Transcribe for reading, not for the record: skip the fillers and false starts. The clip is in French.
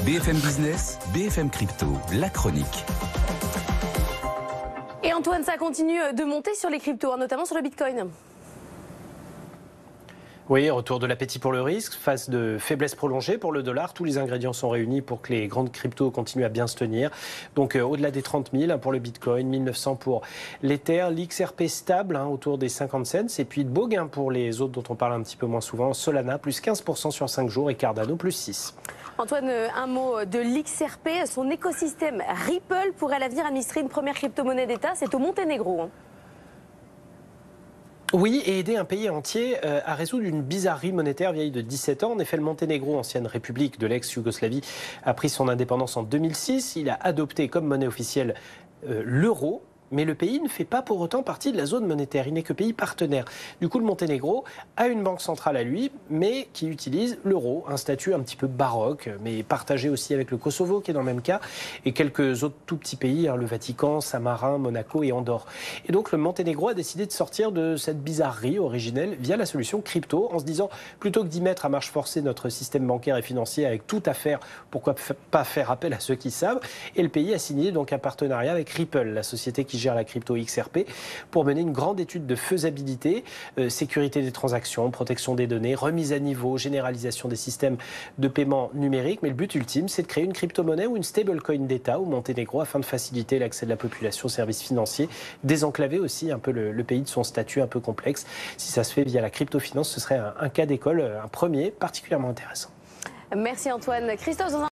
BFM Business, BFM Crypto, la chronique. Et Antoine, ça continue de monter sur les cryptos, notamment sur le Bitcoin. Oui, retour de l'appétit pour le risque, phase de faiblesse prolongée pour le dollar. Tous les ingrédients sont réunis pour que les grandes cryptos continuent à bien se tenir. Donc au-delà des 30 000 pour le Bitcoin, 1900 pour l'Ether, l'XRP stable autour des 50 cents. Et puis de beaux gains pour les autres dont on parle un petit peu moins souvent. Solana plus 15% sur 5 jours et Cardano plus 6. Antoine, un mot de l'XRP. Son écosystème Ripple pourrait à l'avenir administrer une première crypto-monnaie d'État. C'est au Monténégro. Oui, et aider un pays entier à résoudre une bizarrerie monétaire vieille de 17 ans. En effet, le Monténégro, ancienne république de l'ex-Yougoslavie, a pris son indépendance en 2006. Il a adopté comme monnaie officielle l'euro. Mais le pays ne fait pas pour autant partie de la zone monétaire. Il n'est que pays partenaire. Du coup, le Monténégro a une banque centrale à lui, mais qui utilise l'euro, un statut un petit peu baroque, mais partagé aussi avec le Kosovo, qui est dans le même cas, et quelques autres tout petits pays, le Vatican, Saint-Marin, Monaco et Andorre. Et donc, le Monténégro a décidé de sortir de cette bizarrerie originelle via la solution crypto, en se disant, plutôt que d'y mettre à marche forcée notre système bancaire et financier avec tout à faire, pourquoi pas faire appel à ceux qui savent. Et le pays a signé donc un partenariat avec Ripple, la société qui gère la crypto XRP, pour mener une grande étude de faisabilité, sécurité des transactions, protection des données, remise à niveau, généralisation des systèmes de paiement numérique. Mais le but ultime, c'est de créer une crypto-monnaie ou une stablecoin d'État au Monténégro afin de faciliter l'accès de la population aux services financiers, désenclaver aussi un peu le pays de son statut un peu complexe. Si ça se fait via la crypto-finance, ce serait un cas d'école, un premier particulièrement intéressant. Merci Antoine. Christophe,